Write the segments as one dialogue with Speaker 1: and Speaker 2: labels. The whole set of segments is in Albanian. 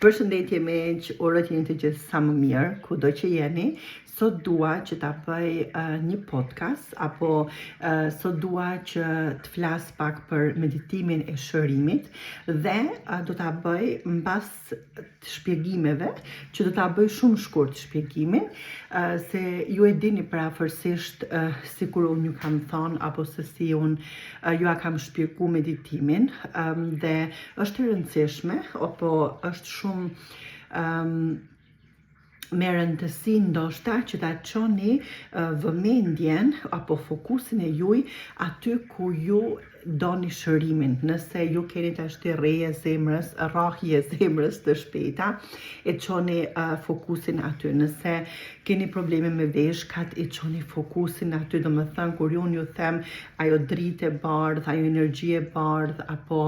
Speaker 1: Përshëndetje miq, uroj të jeni të gjithë sa më mirë, kudo që jeni. Sot dua që ta bëj një podcast apo sot dua që të flas pak për meditimin e shërimit dhe do ta bëj mbas të shpjegimeve që do ta bëj shumë shkurt shpjegimin se ju e dini parafërsisht sikur unë ju kam thonë apo se si unë ju a kam shpjegu meditimin dhe është e rëndësishme apo është shumë me rëndësi ndoshta që ta çoni vëmendjen apo fokusin e juaj aty ku ju doni shërimin. Nëse ju keni tashti rrahje zemrës të shpejta, e çoni fokusin aty. Nëse keni probleme me veshkat, e çoni fokusin aty. Domethënë kur unë ju them ajo dritë e bardhë, ajo energji e bardhë apo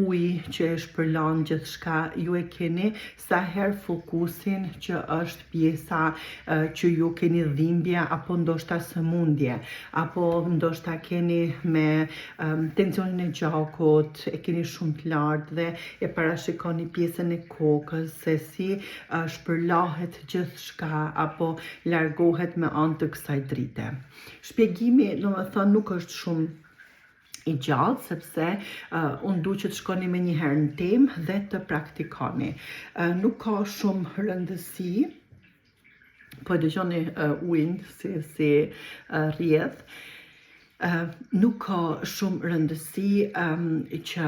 Speaker 1: ujë që e shpërlan gjithçka, ju e keni sa herë fokusin që është pjesa që ju keni dhimbje apo ndoshta sëmundje apo ndoshta keni me tensionin e gjakut, e keni shumë të lartë dhe e parashikoni pjesën e kokës se si shpërlahet gjithçka apo largohet me anë të kësaj drite. Shpjegimi, domethënë, nuk është shumë i gjallë, sepse unë du që të shkoni me një herë në temë dhe të praktikoni. Nuk ka shumë rëndësi, po e dëgjoni ujin si rrjedh, nuk ka shumë rëndësi që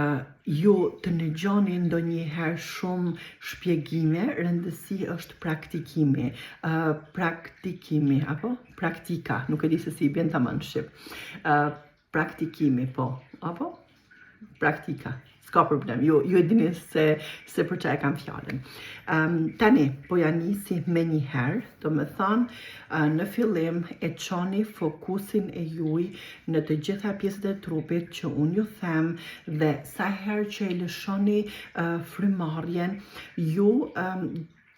Speaker 1: ju të nëgjoni ndonjëherë shumë shpjegime, rëndësi është praktikimi, apo praktika, nuk e di se si i bën tamam në shqip. Praktikimi, po, apo praktika, s'ka problem, ju e dini se për çfarë kam fjalën. Tani, po ja nisi me një herë, do me thonë, në fillim e çoni fokusin e juaj në të gjitha pjesët e trupit që unë ju them dhe sa herë që e lëshoni frymarrjen, ju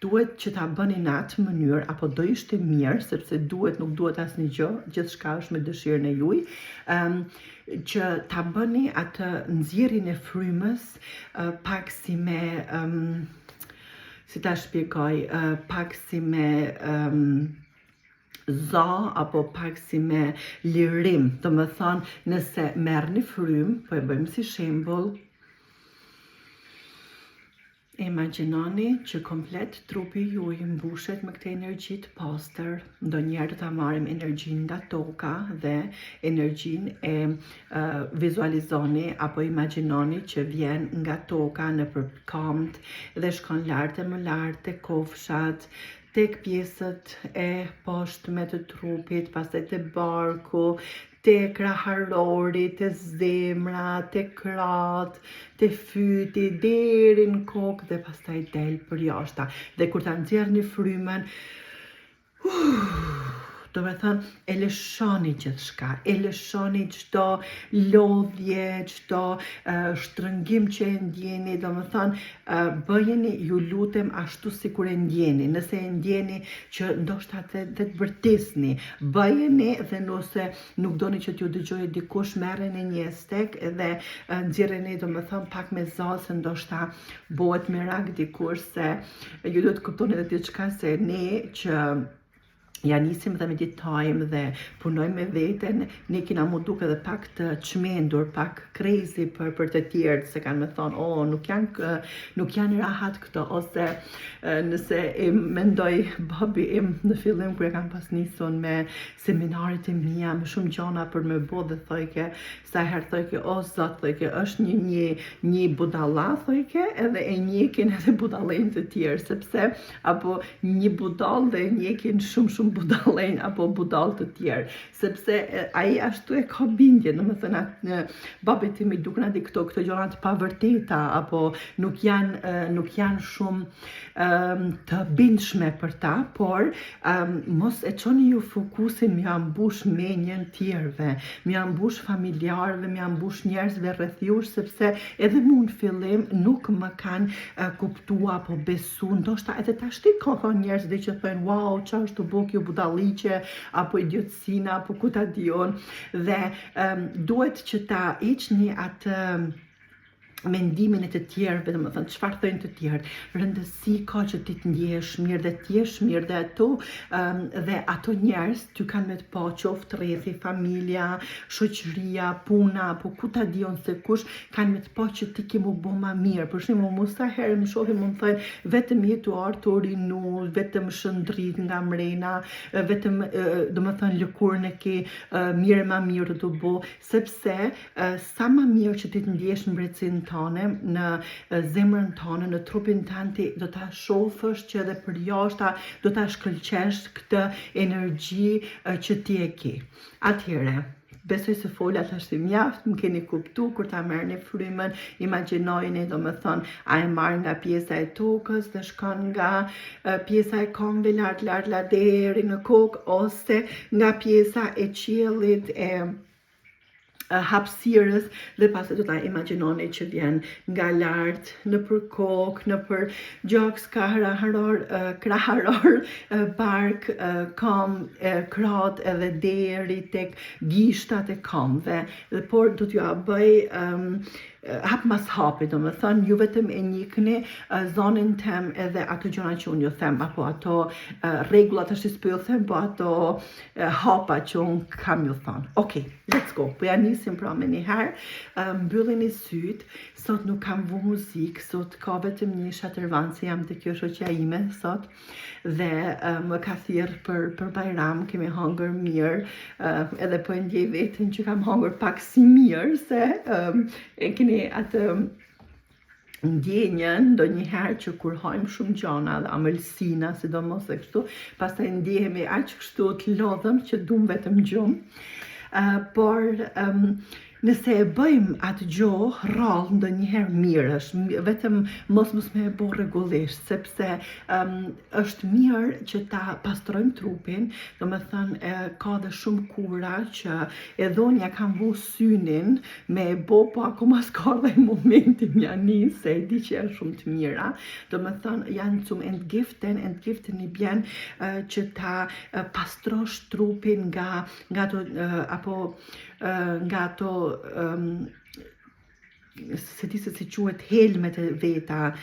Speaker 1: duhet që ta bëni në atë mënyrë, apo do ishte mirë, sepse nuk duhet asnjë gjë, gjithçka është me dëshirën e juaj, që ta bëni atë nxjerrjen e frymës pak si me, si ta shpjegoj, pak si me apo pak si me lirim. Do me thonë, nëse merrni frymë, po e bëjmë si shembull, imagjinoni që komplet trupi juaj mbushet me këtë energji të pastër. Ndonjëherë do ta marrim energjinë nga toka dhe energjinë e vizualizoni apo imagjinoni që vjen nga toka nëpër këmbë dhe shkon lart e më lart te kofshat, tek pjesët e poshtme të trupit, pastaj te barku, te kraharori, te zemra, te krahët, te fyti, deri në kokë dhe pastaj del për jashtë. Dhe kur ta nxjerrni frymën, do me thënë, e lëshoni gjithçka, e lëshoni çdo lodhje, çdo shtrëngim që e ndjeni, do me thënë, bëjeni, ju lutem, ashtu si kur e ndjeni. Nëse e ndjeni që ndoshta të të vërtisni, bëjeni, dhe nëse nuk doni që t'ju dëgjojë dikush, merreni një stek dhe nxjerreni, do me thënë, pak me zë, se ndoshta bëhet merak dikush, se ju do të kuptoni edhe diçka, se ne që ja nisim dhe meditojmë dhe punojmë me veten, ne kena mu duke edhe pak të çmendur, pak crazy për të tjerë, se kanë me thonë, nuk janë rahat këto, ose nëse e mendoj babi im në fillim kur e kam pas nisun me seminaret e mia, me shumë gjona për me bo, dhe thojke, sa herë thojke, o zot, thojke, është një budalla, thojke, edhe e njekin edhe budallën të tjerë, sepse, apo një budall dhe e njekin shumë budallën apo budall të tjerë, sepse ai ashtu e ka bindje, do me thënë, babit tim i duken aty këto gjëra të pavërteta, apo nuk janë shumë të bindshme për ta, por mos e çoni ju fokusin me ambush menjën tjerëve, me ambush familjarëve, me ambush njerëzve rreth jush, sepse edhe mu në fillim nuk më kanë kuptua apo besu, ndoshta edhe tashti ka njerëz dhe që thënë, wow, çfarë është të bëk ju budalliqe, apo idiotësina, apo ku ta dion, dhe duhet që ta hiqni atë mendimin e të tjerëve, domethënë çfarë thënë të tjerë. Rëndësi ka që ti të ndjehesh mirë dhe të jesh mirë dhe ato njerëz ty kanë me të pa qoftë rrethi, familja, shoqëria, puna, apo ku ta diun se kush kanë me të pa që ti ke mu bo ma mirë. Për shembull, mos sa herë më shohin më thënë vetëm jetuar të rinu, vetëm shëndrit nga mrena, vetëm domethënë lëkurën e ke mirë ma mirë të bo, sepse sa ma mirë që ti të ndjesh mbretësinë tone, në zemrën tone, në trupin tënd, do ta shohësh që edhe për jashta do ta shkëlqesh këtë energji që ti e ke. Atëherë, besoj se fola tash mjaft, më keni kuptu kur ta merrni frymën, imagjinojeni domethënë a e marr nga pjesa e tokës dhe shkon nga pjesa e këmbëve lart deri në kokë, ose nga pjesa e qiellit e hapësirës, dhe pastaj do ta imagjinoni që vjen nga lart nëpër kokë, nëpër gjoks, kraharor, bark, këmbë, krot, edhe deri tek gishtat e këmbëve. Por do t'ju bëj hap mas hapi, domethënë ju vetëm e njihni zonin tem edhe ato gjëra që unë ju them, apo ato rregullat është po ju them, po ato hapa që unë kam ju thonë. Okay, let's go. Po ja nisim pra me njëherë, mbyllini syt, sot nuk kam vu muzikë, sot ka vetëm një shatërvan, se jam të kjo shoqja ime sot, dhe më ka thirrë për Bajram, kemi hangër mirë, edhe po e ndjej veten që kam hangër pak si mirë, se e keni atë ndjenjën ndonjëherë që kur hajmë shumë gjana dhe amëlsina, sidomos e kështu, pastaj ndjehemi aq kështu të lodhëm që dum vetëm gjumë. Por nëse e bëjmë atë gjohë rrallë, ndonjëherë mirë është, vetëm mos me e bo rregullisht, sepse është mirë që ta pastrojmë trupin, domethënë ka dhe shumë kura që edhe unë ja kam vu synin me e bo, po akoma s'ka dhe momenti mja nisë, se e di që janë shumë të mira, domethënë janë zum entgiften i bjen që ta pastrosh trupin nga to nga to se di se si quhet helmet e veta,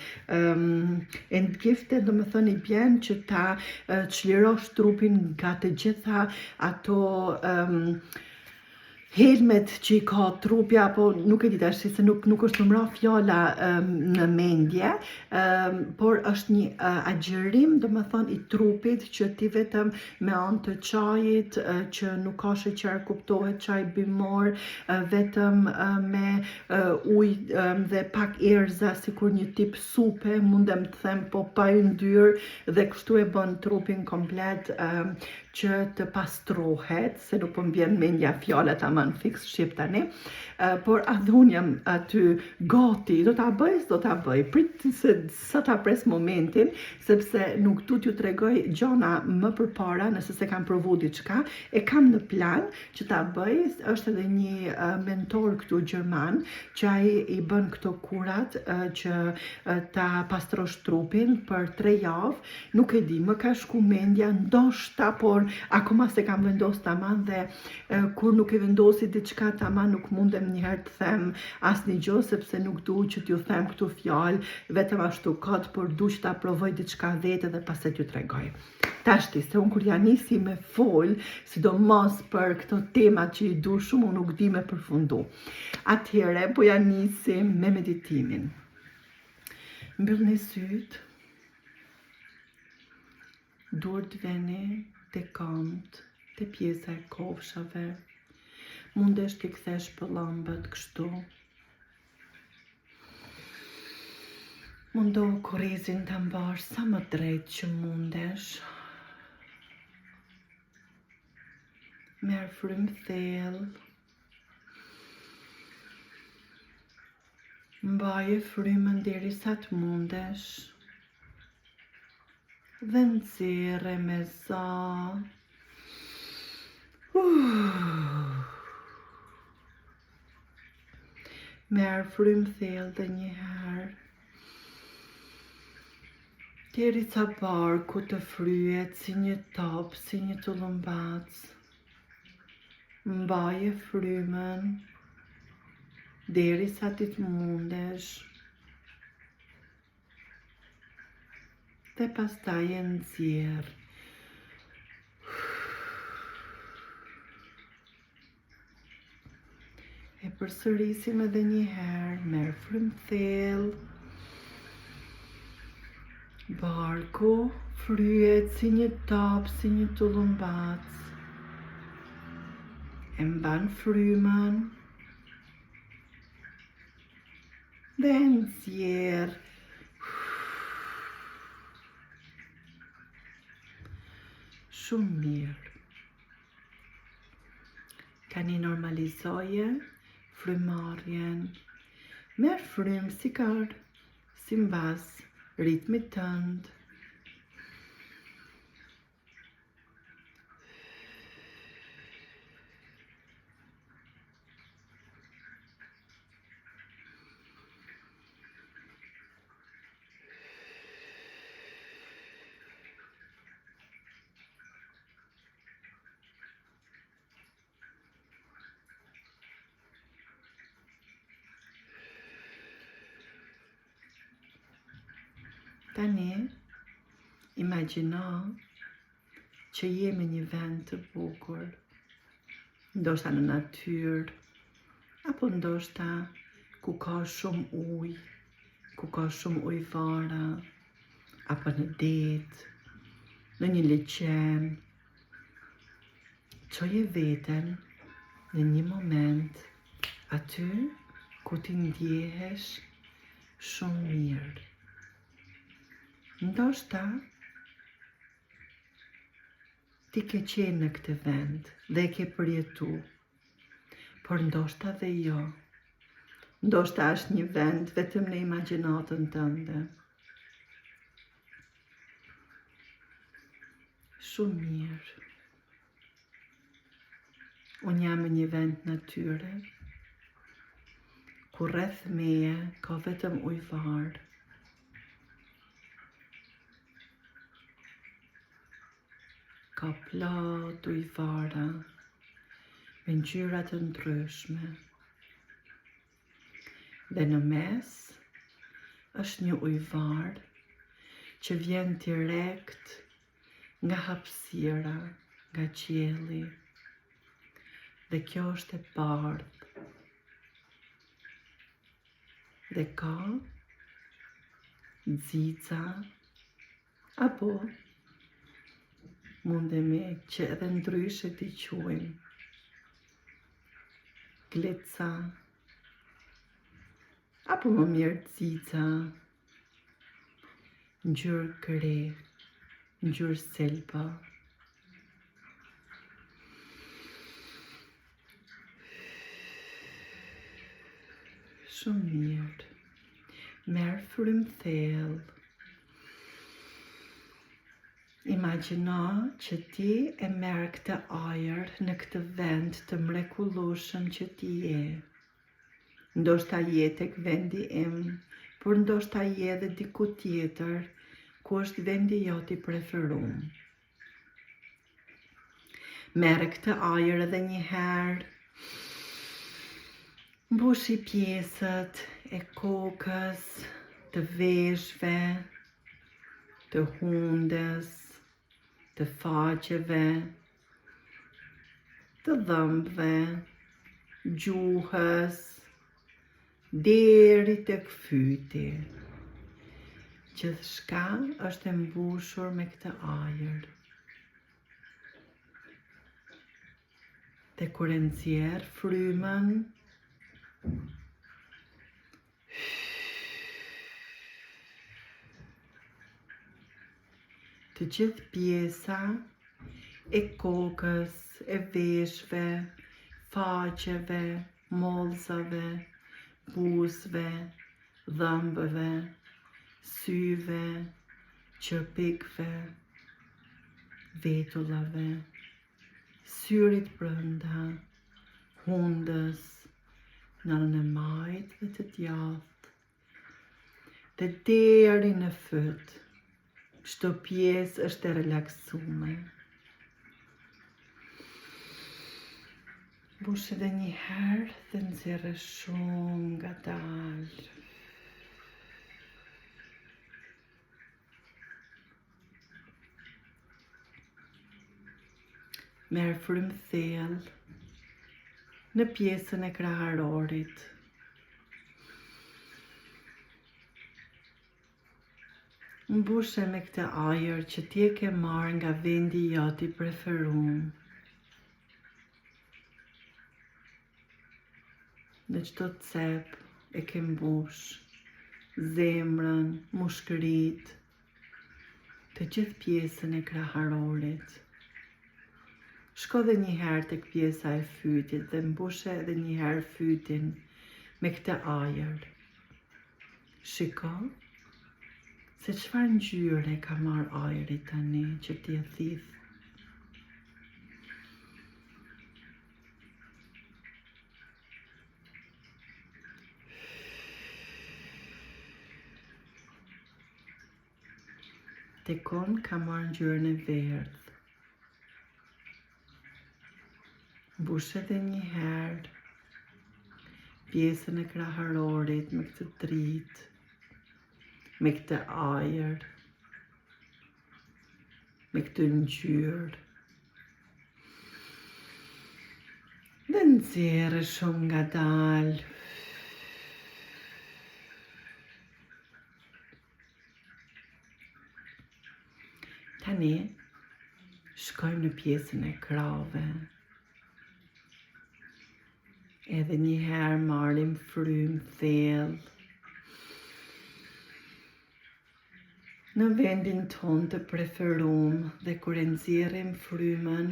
Speaker 1: entgiften do më thënë i bjen që ta çlirosh trupin nga të gjitha ato helmet që i ka trupja, apo nuk e di tash se nuk është nëmra fjala në mendje, por është një agjerim, do më thonë, i trupit që ti vetëm me anë të çajit, që nuk ka sheqer, kuptohet çaj bimor, vetëm me ujë dhe pak erza, sikur një tip supe, mundem të them, po pa yndyrë, dhe kështu e bën trupin komplet që të pastrohet, se nuk po më vjen mendja fjalat aman fix shqip tani, por adhe unë jam aty gati, do ta bëj, prit se sa ta pres momentin, sepse nuk du t'ju tregoj gjona më përpara, nëse se kam provu diçka, e kam në plan që ta bëj. Është edhe një mentor këtu gjerman, që ai i bën këto kurat që ta pastrosh trupin për 3 javë, nuk e di, më ka shku mendja, ndoshta, por akoma se kam vendos taman, dhe kur nuk e vendosi diçka taman, nuk mundem njëherë të them asnjë gjë, sepse nuk du që t'ju them këtu fjalë vetëm ashtu kot, por du që ta provoj diçka vete dhe pastaj t'ju tregoj. Tashti, se unë kur ja nisi me fol, sidomos për këto temat që i du shumë, unë nuk di me përfundu. Atëhere, po ja nisi me meditimin. Mbyllni syt, duart veni te këmbët, te pjesa e kofshave, mundesh t'i kthesh pëllëmbët kështu. Mundohu kurrizin ta mbash sa më drejt që mundesh. Merr frymë thellë. Mbaje frymën derisa të mundesh. Dhe nxjerre me za. Merr frymë thellë dhe një herë, derisa barku të fryhet si një top, si një tullumbac. Mbaje frymën, derisa ti të mundesh. Dhe pastaj e nxjerr. E përsërisim edhe një herë, merr frymë thellë. Barku fryhet si një top, si një tullumbac. E mban frymën dhe e nxjerr. Shumë mirë. Tani normalizoje frymarrjen. Merr frymë simbas ritmit tënd. Tani, imagjino që je në një vend të bukur, ndoshta në natyrë, apo ndoshta ku ka shumë ujë, ku ka shumë ujëvara, apo në det, në një liçen. Çoje veten në një moment aty ku ti ndjehesh shumë mirë. Ndoshta ti ke qenë në këtë vend dhe e ke përjetu, por ndoshta dhe jo. Ndoshta është një vend vetëm në imagjinatën tënde. Shumë mirë. Unë jam në një vend natyre, ku rreth meje ka vetëm ujëvar. Ka plot ujëvara me ngjyra të ndryshme. Dhe në mes është një ujëvar që vjen direkt nga hapësira, nga qielli. Dhe kjo është e bardhë. Dhe ka nxica apo mundemi që edhe ndryshe t'i quajmë glica, apo më mirë nxica, ngjyrë kre, ngjyrë selpa. Shumë mirë. Merr frymë thellë. Imagjino që ti e merr këtë ajër në këtë vend të mrekullueshëm që ti je. Ndoshta je tek vendi im, por ndoshta je edhe diku tjetër ku është vendi jot i preferuar. Merr këtë ajër edhe një herë. Mbushi pjesët e kokës, të veshëve, të hundës, të faqeve, të dhëmbëve, gjuhës, deri tek fyti. Gjithçka është e mbushur me këtë ajër. Dhe kur e nxjerr frymën, të gjithë pjesa e kokës, e veshëve, faqeve, mollzave, buzëve, dhëmbëve, syve, qërpikve, vetullave, syrit brenda, hundës, nënën e majt dhe të djathtë, dhe deri në fyt. Çdo pjesë është e relaksuar. Mbush edhe një herë dhe nxjerrë shumë ngadalë. Merë frymë thellë në pjesën e kraharorit. Mbushe me këtë ajër që ti e ke marrë nga vendi jot i preferuar. Në çdo cep e ke mbush zemrën, mushkërit, të gjithë pjesën e kraharorit. Shko dhe një herë tek pjesa e fytit dhe mbushe edhe një herë fytin me këtë ajër. Shiko se çfarë ngjyre ka marrë ajri tani që ti e thith. Tekon ka marrë ngjyrën e verdhë. Mbush edhe një herë pjesën e kraharorit me këtë dritë, me këtë ajër, me këtë ngjyrë. Dhe nxjerrë shumë ngadalë. Tani shkojmë në pjesën e krave. Edhe një herë marrim frymë thellë. Në vendin ton të preferuar dhe kur e nxjerrim frymën,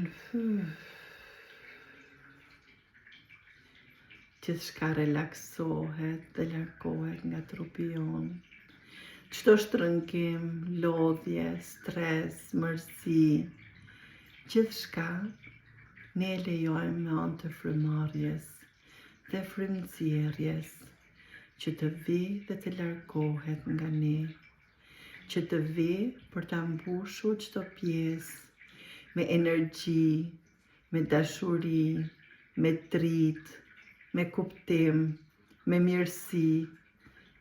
Speaker 1: gjithçka relaksohet dhe largohet nga trupi jon. Çdo shtrëngim, lodhje, stres, mërzi, gjithçka ne e lejojmë me anë të frymarrjes dhe frymënxjerrjes që të vi dhe të largohet nga ne, që të vi për ta mbushur çdo pjesë me energji, me dashuri, me dritë, me kuptim, me mirësi,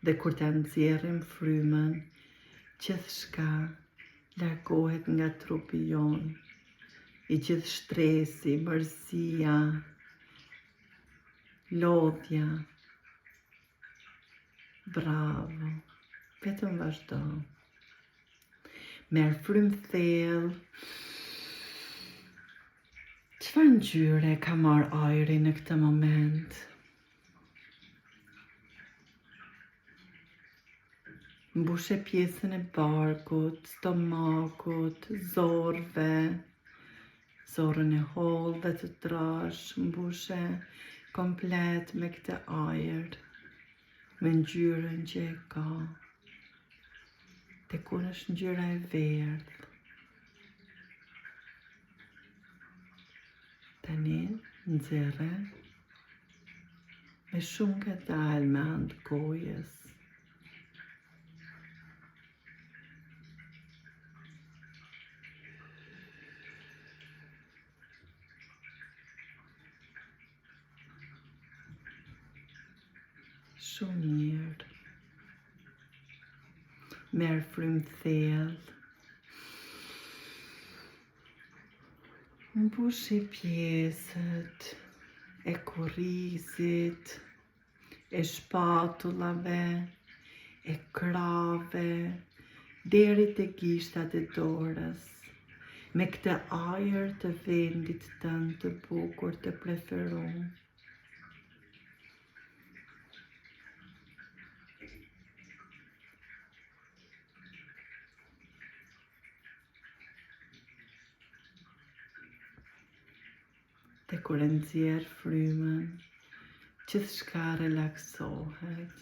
Speaker 1: dhe kur ta nxjerrim frymën, gjithçka largohet nga trupi jon, i gjithë shtresi, mërzia, lodhja. Bravo, vetëm vazhdo. Merë frymë thellë. Çfarë ngjyre ka marrë ajri në këtë moment? Mbushe pjesën e barkut, stomakut, zorrve, zorrën e hollë dhe të trash, mbushe komplet me këtë ajër, me ngjyrën që e ka. Tekun është ngjyra e verdhë. Tani nxjerrë me shumë ngadalë me anë të gojës. Shumë mirë. Merë frymë thellë. Mbushi pjesët e kurrizit, e shpatullave, e krave, deri te gishtat e dorës, me këtë ajër të vendit tënd të bukur të preferuar. Dhe kur e nxjerr frymën, gjithçka relaksohet.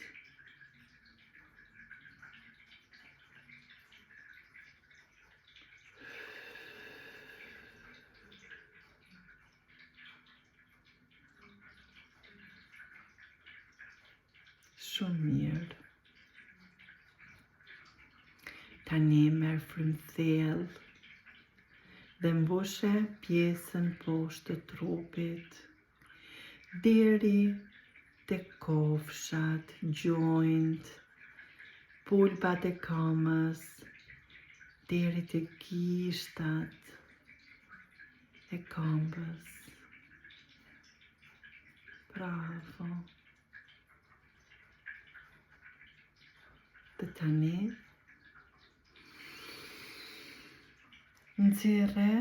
Speaker 1: Shumë mirë. Tani merr frymë thellë dhe mbushe pjesën poshtë të trupit deri te kofshat, joint, pulpat e këmbës, deri te gishtat e këmbës. Bravo. Dhe tani, nxjerrë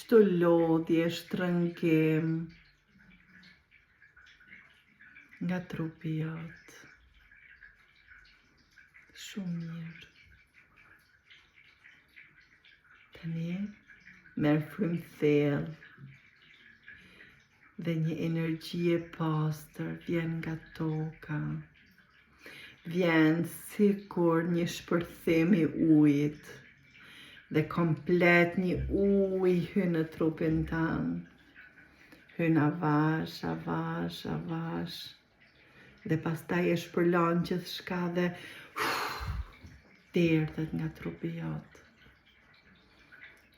Speaker 1: çdo lodhje, shtrëngim nga trupi jot. Shumë mirë. Tani, merr frymë thellë dhe një energji e pastër vjen nga toka. Vjen sikur një shpërthim i ujit dhe komplet një ujë hyn në trupin tënd. Hyn avash, avash, avash. Dhe pastaj e shpërlan gjithçka dhe derdhet nga trupi jot.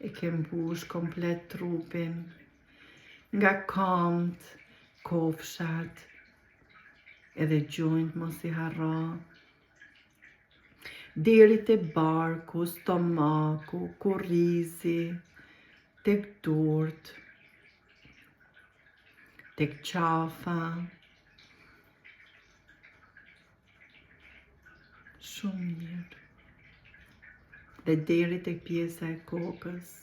Speaker 1: E ke mbush komplet trupin, nga këmbët, kofshat, edhe joint mos i harro, deri te barku, stomaku, kurrizi, tek durt, tek qafa. Shumë mirë. Dhe deri tek pjesa e kokës.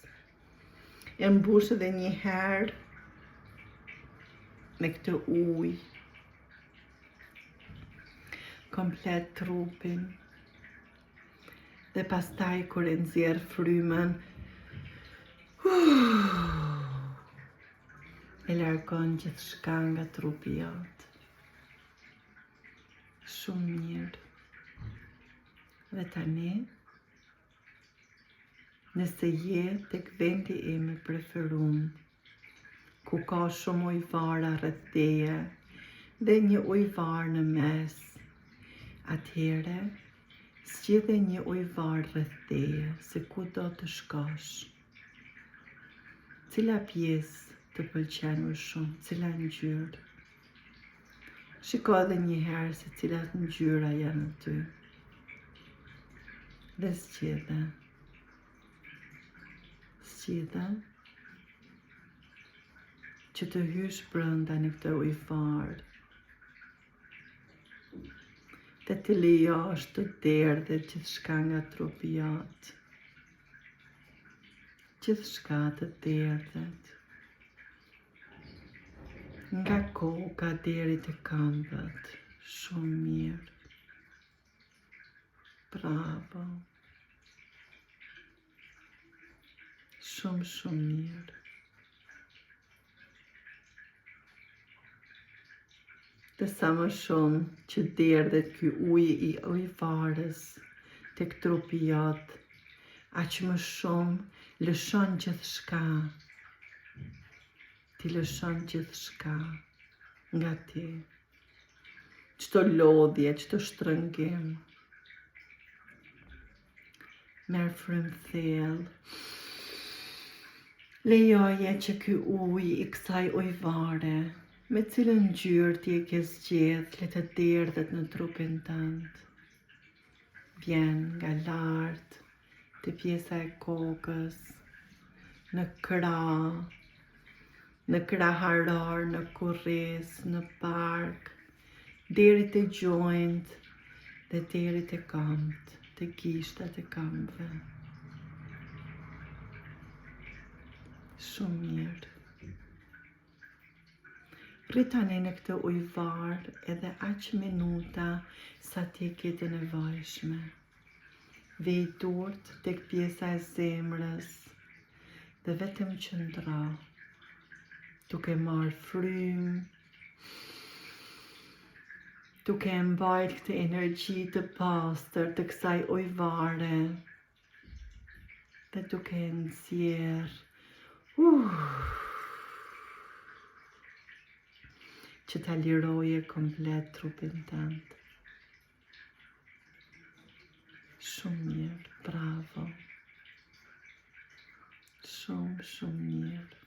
Speaker 1: E mbush edhe një herë me këtë ujë komplet trupin. Dhe pastaj kur e nxjerr frymën, e largon gjithçka nga trupi jot. Shumë mirë. Dhe tani, nëse je tek vendi im i preferum, ku ka shumë ujvara rreth teje dhe një ujvar në mes, atëhere zgjidhe një ujvar rreth teje, se ku do të shkosh. Cila pjesë të pëlqen më shumë, cila ngjyrë? Shiko edhe një herë se cilat ngjyra janë aty. Dhe zgjidhe. Zgjidhe që të hysh brenda në këtë ujvar. Dhe të lejosh të derdhet gjithçka nga trupi jot. Gjithçka të derdhet. Nga koka deri te këmbët. Shumë mirë. Bravo. Shumë, shumë mirë. Dhe sa më shumë që derdhet ky ujë i ujvarës tek trupi jot, aq më shumë lëshon gjithçka. Ti lëshon gjithçka nga ti. Çdo lodhje, çdo shtrëngim. Merr frymë thellë. Lejoje që ky ujë i kësaj ujvare, me cilën ngjyrë ti e ke zgjedh, le të derdhet në trupin tënd. Vjen nga lart, te pjesa e kokës, në krah, në kraharar, në kurriz, në bark, deri te joint dhe deri te këmbët, te gishtat e këmbëve. Shumë mirë. Rrit tani në këtë ujvar edhe aq minuta sa ti ke të nevojshme. Vej durt tek pjesa e zemrës dhe vetëm qëndro, duke marrë frymë, duke e mbajt këtë energji të pastër të kësaj ujvare dhe duke e nxjerr që ta liroje komplet trupin tënd. Shumë mirë, bravo. Shumë mirë.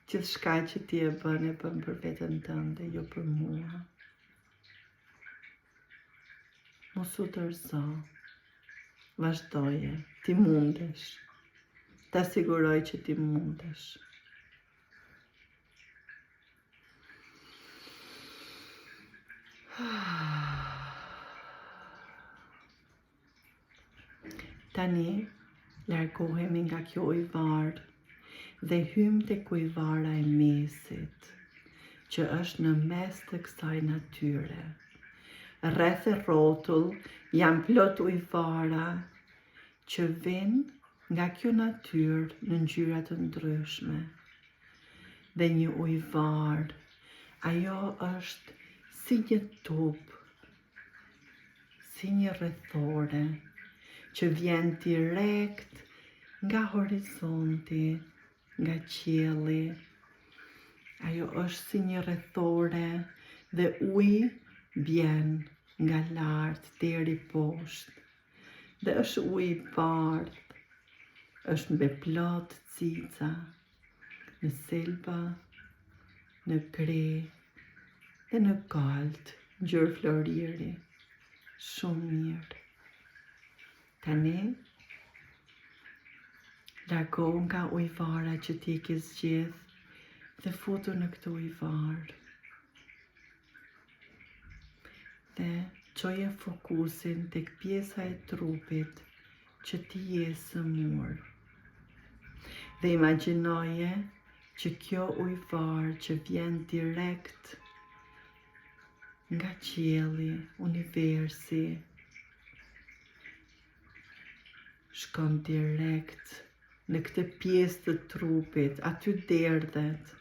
Speaker 1: Gjithë shka që ti e bën për vetën tënde, jo për mua. Mos u tërzo. Vazhdoje, ti mundesh. Ta siguroj që ti mundesh. Tani, largohemi nga kjo ujvar dhe hym te ujvara e mesit, që është në mes të kësaj natyre. Rreth e rrotull janë plot ujvara që vijnë nga kjo natyrë në ngjyra të ndryshme. Dhe një ujvar, ajo është si një tup, si një rrethore, që vjen direkt nga horizonti, nga qielli. Ajo është si një rrethore dhe uji vjen nga lart deri poshtë. Dhe është uji i bardhë, është mbi plot cica, në selba, në gri dhe në gold, ngjyrë floriri. Shumë mirë. Tani, largohu nga ujvara që ti ke zgjedh dhe futu në këtë ujvar. Dhe çoje fokusin tek pjesa e trupit që ti je sëmur. Dhe imagjinoje që kjo ujvar që vjen direkt nga qielli, universi, shkon direkt në këtë pjesë të trupit, aty derdhet,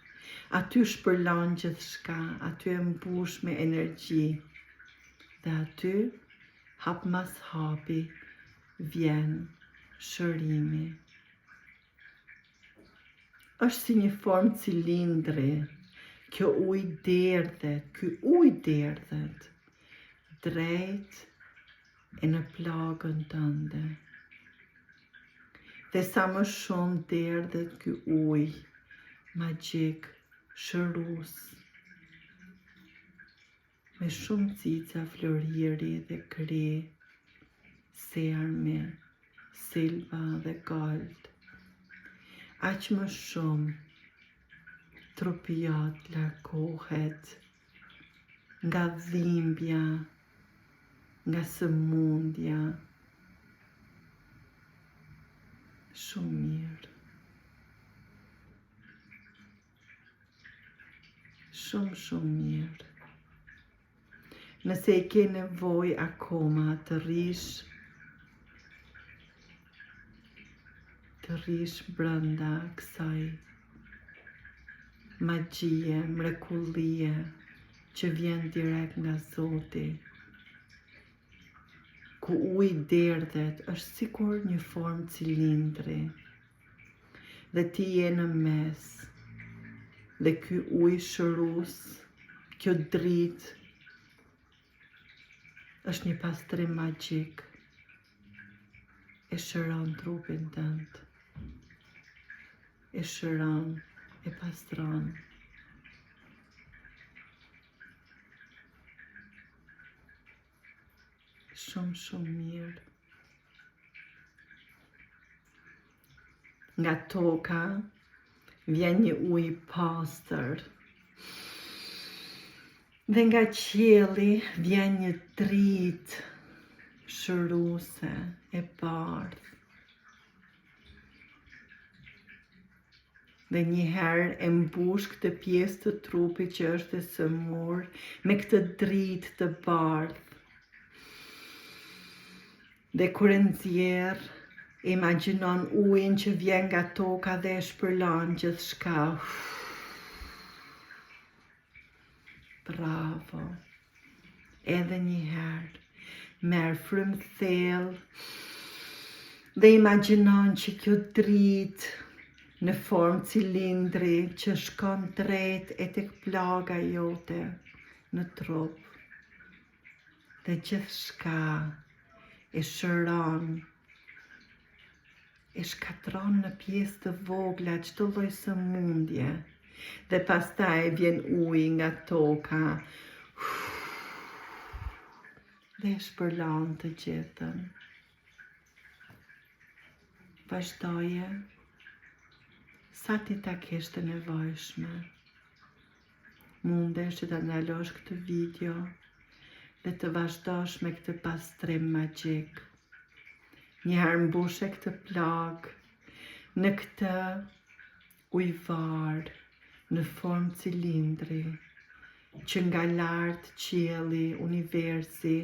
Speaker 1: aty shpërlan gjithçka, aty e mbush me energji. Dhe aty, hap mas hapi, vjen shërimi. Është si një formë cilindri, kjo ujë derdhet, ky ujë derdhet, drejt e në plagën tënde. Dhe sa më shumë derdhet ky ujë, magjik, shërus, me shumë cica floriri dhe gri, sermi, silva dhe gold. Aq më shumë, trupi jot largohet nga dhimbja, nga sëmundja. Shumë mirë. Shumë mirë. Nëse e ke nevojë akoma të rish brenda kësaj magjie, mrekullie që vjen direkt nga Zoti, ku uji derdhet, është sikur një formë cilindri, dhe ti je në mes, dhe ky ujë shërus, kjo dritë, është një pastrim magjik, e shëron trupin tënd, e shëron, e pastron. Shumë mirë. Nga toka vjen një ujë pastër. Dhe nga qielli vjen një dritë shëruese e bardhë. Dhe njëherë e mbush këtë pjesë të trupit që është e sëmur me këtë dritë të bardhë. Dhe kur e nxjerr, imagjinon ujin që vjen nga toka dhe e shpërlan gjithçka. Bravo. Edhe një herë, merr frymë thellë dhe imagjinon që kjo dritë në formë cilindri që shkon drejt e tek plaga jote në trup. Dhe gjithçka e shëron, e shkatron në pjesë të vogla çdo lloj sëmundje dhe pastaj vjen uji nga toka dhe e shpërlan të gjithën. Vazhdoje sa ti ta kesh të nevojshme. Mundesh që ta ndalosh këtë video dhe të vazhdosh me këtë pastrim magjik. Njëherë mbushe këtë plag në këtë ujvar në formë cilindri që nga lartë qielli, universi,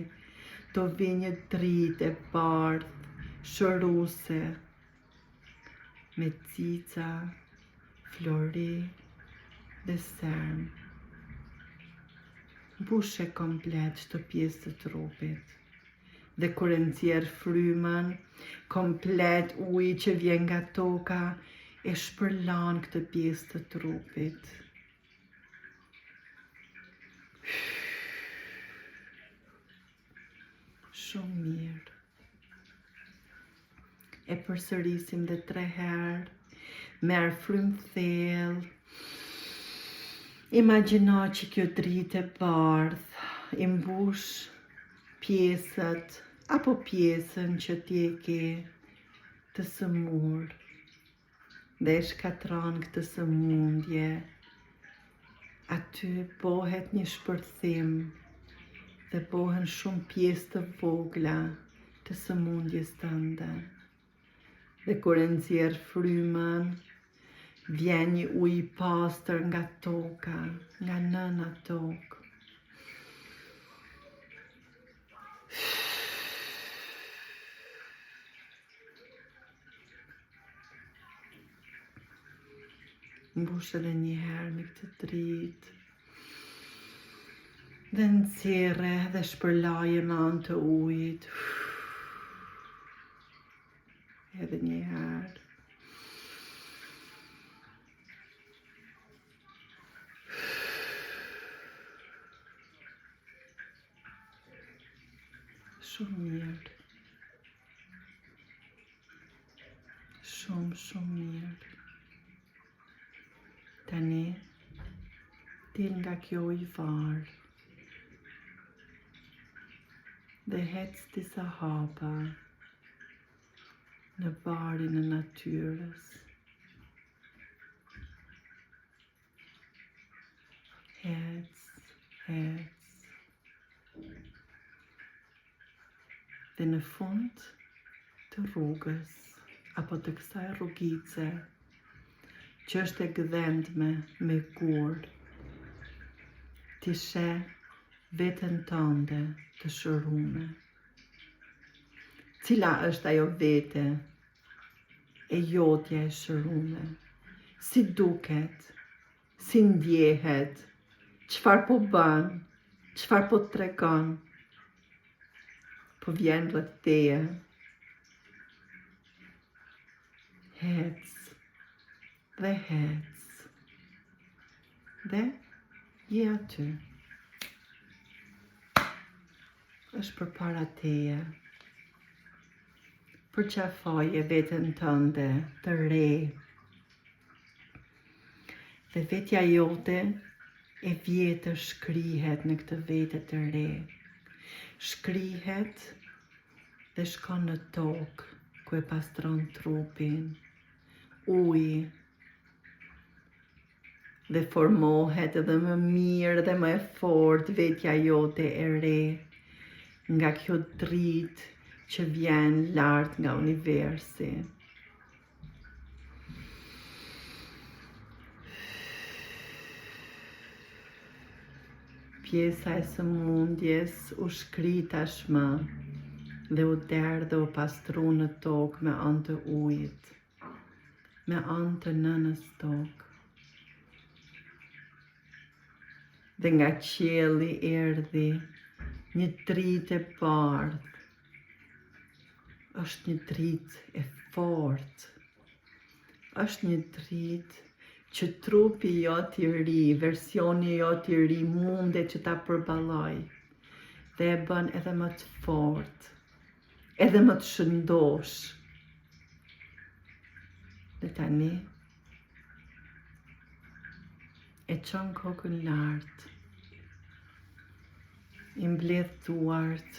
Speaker 1: do vi një dritë e bardhë, shëruse, me cica, flori dhe serm. Mbushe komplet çdo pjesë të trupit. Dhe kur e nxjerr frymën, komplet uji që vjen nga toka e shpërlan këtë pjesë të trupit. Shumë mirë. E përsërisim dhe 3 herë. Merr frymë thellë. Imagjino që kjo dritë e bardhë i mbush pjesët apo pjesën që ti e ke të sëmur dhe e shkatron këtë sëmundje. Aty bëhet një shpërthim dhe bëhen shumë pjesë të vogla të sëmundjes tënde. Dhe kur e nxjerr frymën, vjen një ujë i pastër nga toka, nga nëna tokë. Mbush edhe një herë me këtë dritë. Dhe nxjerre dhe shpërlaje me anë të ujit. Edhe një herë. Shumë mirë. Shumë mirë. Tani, dil nga kjo ujvar dhe hec disa hapa në barin e natyrës. Hec. Dhe në fund të rrugës, apo të kësaj rrugice, që është e gdhendme me gur, ti sheh veten tënde të shërume. Cila është ajo vete e jotja e shërume? Si duket? Si ndjehet? Çfarë po bën? Çfarë po tregon? Po vjen rreth teje. Hec. Dhe je aty. Është përpara teje. Përqafoje veten tënde të re. Dhe vetja jote e vjetër shkrihet në këtë vete të re. Shkrihet dhe shkon në tokë, ku e pastron trupin, uji, dhe formohet edhe më mirë dhe më e fortë vetja jote e re, nga kjo dritë që vjen lart nga universi. Pjesa e sëmundjes u shkri tashmë dhe u derë dhe u pastru në tokë me anë të ujit, me anë të nënës tokë. Dhe nga qielli erdhi një dritë e bardhë. Është një dritë e fortë. Është një dritë që trupi jot i ri, versioni jot i ri mundet që ta përballoj dhe e bën edhe më të fortë, edhe më të shëndosh. Dhe tani e qon kokën lartë, i mbledh duart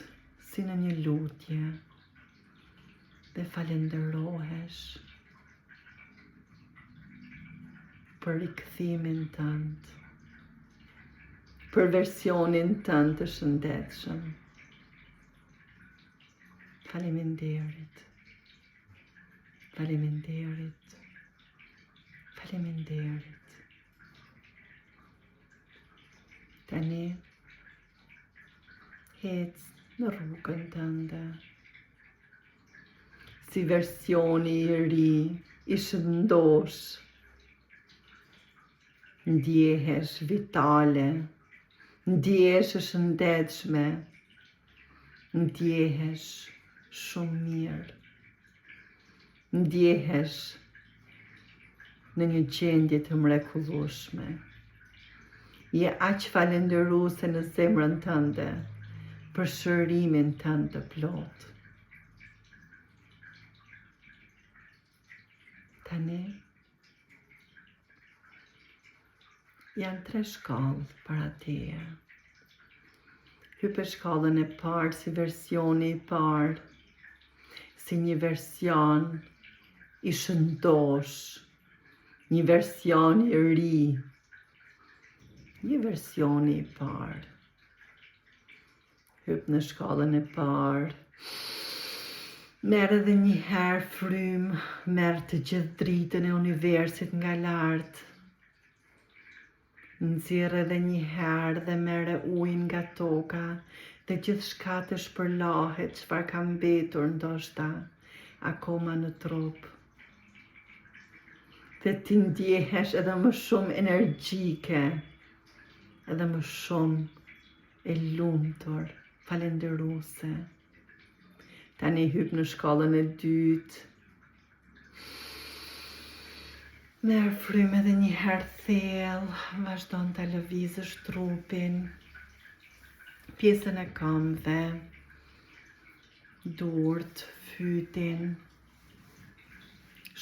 Speaker 1: si në një lutje dhe falenderohesh për rikthimin tënd, për versionin tënd të shëndetshëm. Faleminderit. Faleminderit. Faleminderit. Tani hec në rrugën tënde, si versioni i ri, i shëndosh, ndjehesh vitale, ndjehesh e shëndetshme, ndjehesh shumë mirë, ndjehesh në një gjendje të mrekullueshme. Je aq falenderuese në zemrën tënde për shërimin tënd të plot. Tani janë 3 shkallë para teje. Hype shkallën e parë si versioni i parë, si një version i shëndosh, një version i ri, një versioni i parë. Hyp në shkallën e parë, merr edhe një herë frymë, merr të gjithë dritën e universit nga lartë, nxjerr edhe një herë dhe merre ujin nga toka dhe gjithçka të shpërlahet, çfarë ka mbetur ndoshta akoma në trup. Dhe ti ndjehesh edhe më shumë energjike, edhe më shumë e lumtur, falenderuese. Tani hyp në shkallën e dytë. Merr frymë edhe një herë thellë, vazhdon ta lëvizësh trupin, pjesën e këmbëve, durt, fytin,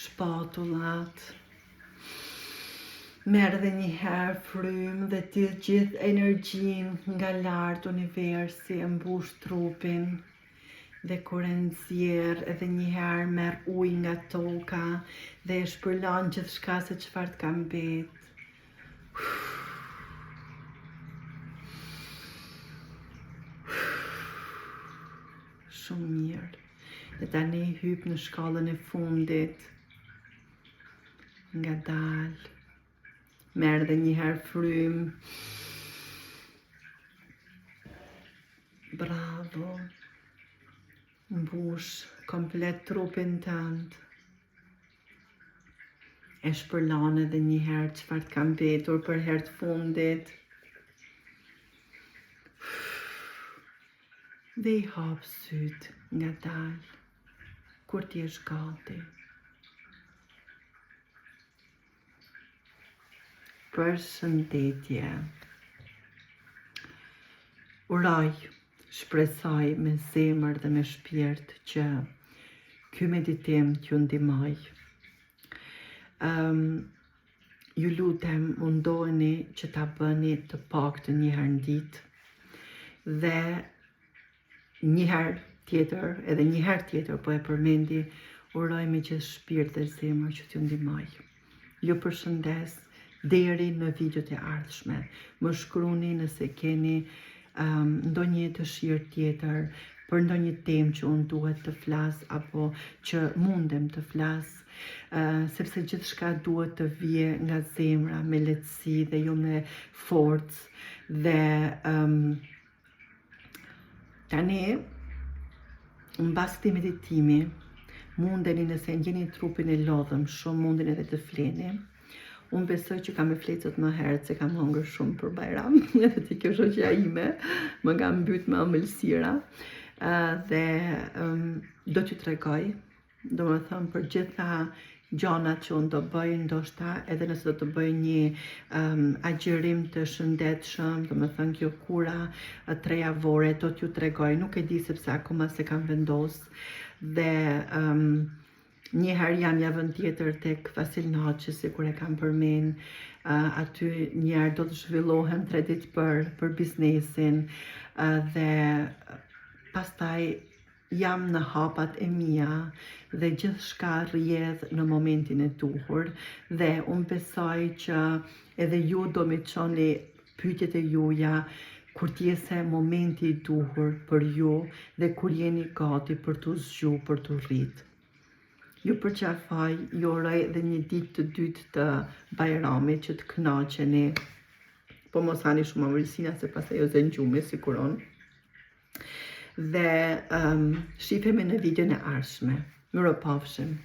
Speaker 1: shpatullat. Merr edhe një herë frymë dhe të gjithë energjinë nga lartë universi e mbush trupin. Dhe kur e nxjerr edhe një herë merr ujë nga toka dhe e shpërlan gjithçka se çfarë të ka mbet. Shumë mirë. Dhe tani hyp në shkallën e fundit. Ngadalë. Merr edhe një herë frymë. Bravo. Mbush komplet trupin tënd. E shpërlan edhe një herë çfarë të ka mbetur për herë të fundit. Dhe i hap syt ngadalë kur ti je gati. Përshëndetje. Uroj, shpresoj me zemër dhe me shpirt që ky meditim t'ju ndihmoj. Ju lutem, mundoheni që ta bëni të paktën një herë në ditë dhe një herë tjetër, edhe një herë tjetër po e përmendi, uroj me gjithë shpirt dhe zemër që t'ju ndihmoj. Ju përshëndes deri në videot e ardhshme. Më shkruani nëse keni ndonjë dëshirë tjetër për ndonjë temë që unë duhet të flas apo që mundem të flas, sepse gjithçka duhet të vije nga zemra me lehtësi dhe jo me forcë. Dhe tani mbas këtij meditimi mundeni, nëse gjeni trupin e lodhëm shumë, mundeni edhe të fleni. Unë besoj që kam e fletët më herët se kam hongër shumë për Bajram, edhe ti kjo shoqja ime më kam mbyt me ëmbëlsira. Dhe do t'ju tregoj, do më thëmë për gjitha gjonat që unë do bëj, ndoshta edhe nëse do të bëj një agjerim të shëndetshëm, do më thënë kjo kura 3 javore, do t'ju tregoj, nuk e di sepse akoma se kam vendos. Dhe Njëherë jam javën tjetër tek Vasil Naçi, sikur e kam përmend. Aty njëherë do të zhvillohem 3 ditë për biznesin dhe pastaj jam në hapat e mia dhe gjithçka rrjedh në momentin e duhur dhe unë besoj që edhe ju do me çoni pyetjet e juaja kur t'jese momenti i duhur për ju dhe kur jeni gati për t'u zgju, për t'u rrit. Ju përqafoj, ju uroj edhe një ditë të dytë të Bajramit që të kënaqeni. Po mos hani shumë amërisina se pastaj jo zë ngjume siguron. Dhe shifemi në videon e ardhshme. Mirupafshim.